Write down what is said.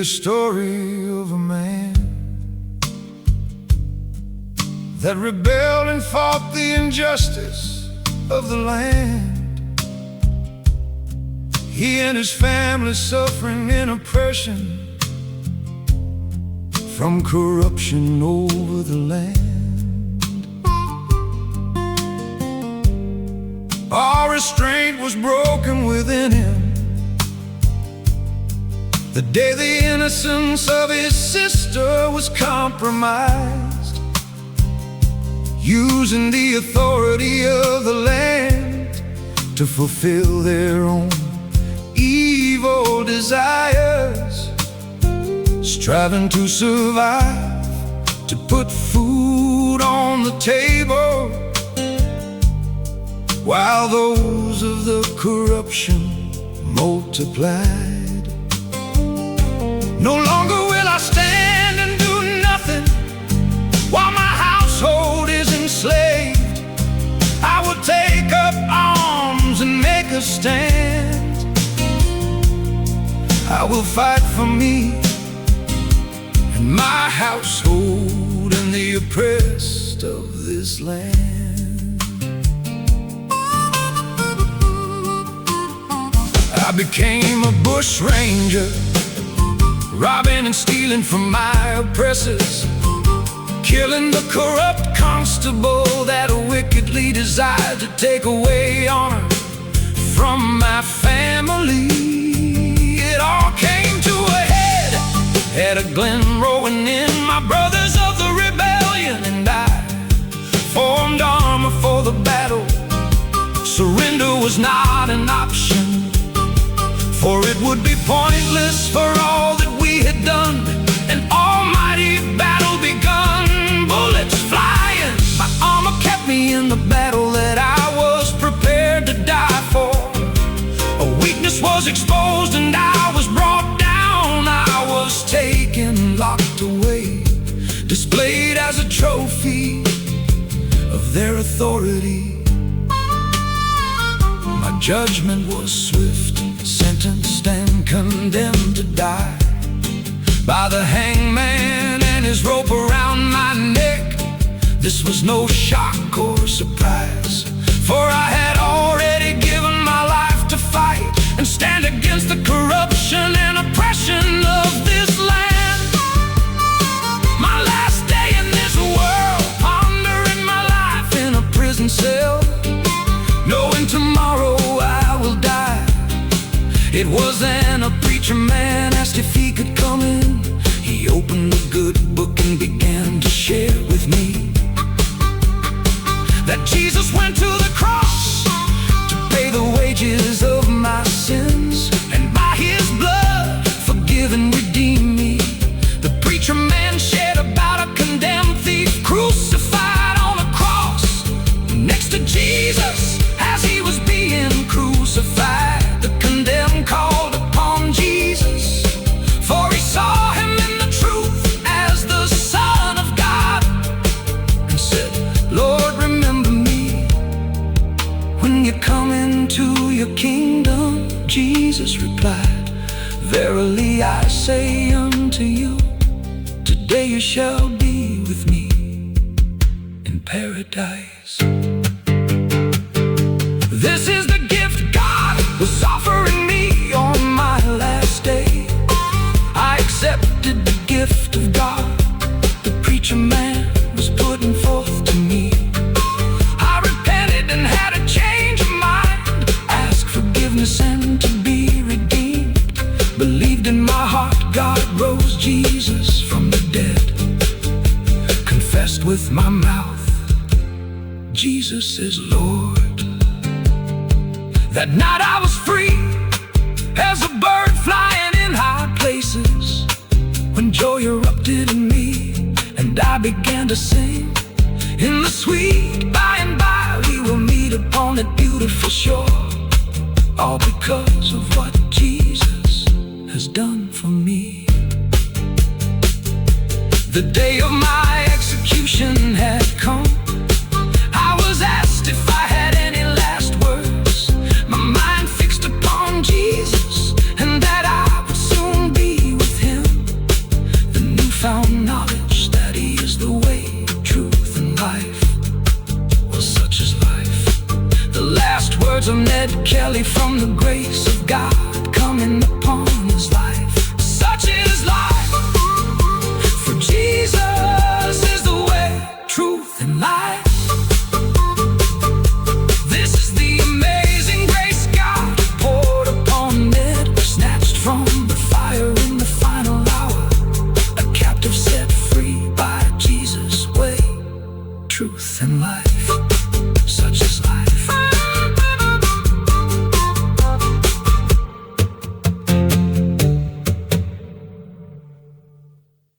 the story of a man that rebelled and fought the injustice of the land. He and his family suffering in oppression from corruption over the land. All restraint was broken within him the day the innocence of his sister was compromised, using the authority of the land to fulfill their own evil desires, striving to survive, to put food on the table, while those of the corruption multiplied. No longer will I stand and do nothing while my household is enslaved. I will take up arms and make a stand. I will fight for me and my household and the oppressed of this land. I became a bush ranger, robbing and stealing from my oppressors, killing the corrupt constable that wickedly desired to take away honor from my family. It all came to a head at a Glen Rowan Inn. My brothers of the rebellion and I formed armor for the battle. Surrender was not an option, for it would be pointless for all that we had done, an almighty battle begun. Bullets flying, my armor kept me in the battle that I was prepared to die for. A weakness was exposed and I was brought down. I was taken, locked away, displayed as a trophy of their authority. My judgment was swift, sentenced and condemned to die by the hangman and his rope around my neck. This was no shock or surprise, for I had already given my life to fight and stand against the corruption and oppression of this land. My last day in this world, pondering my life in a prison cell, knowing tomorrow I will die. It was then a preacher man asked if he could come in. He opened the good book and began to share with me that Jesus went to the cross to pay the wages of my sins, and by his blood forgive and redeem me. The preacher man shared about a condemned thief crucified on a cross next to Jesus as he was being crucified. The condemned called upon Jesus, for he saw him in the truth as the Son of God, and said, Lord, remember me when you come into your kingdom. Jesus replied, verily I say unto you, today you shall be with me in paradise. This is the gift God was offering me on my last day. I accepted the gift of God the preacher man was putting forth to me. I repented and had a change of mind, asked forgiveness and to be redeemed. Believed in my heart God rose Jesus from the dead. Confessed with my mouth Jesus is Lord. That night I was free as a bird flying in high places, when joy erupted in me and I began to sing. In the sweet by and by we will meet upon that beautiful shore, all because of what Jesus has done for me. The day of my execution had come. I was asked if I had any last words. My mind fixed upon Jesus, and that I would soon be with him. found knowledge that he is the way, truth, and life. Well, such is life. The last words of Ned Kelly, from the grace of God coming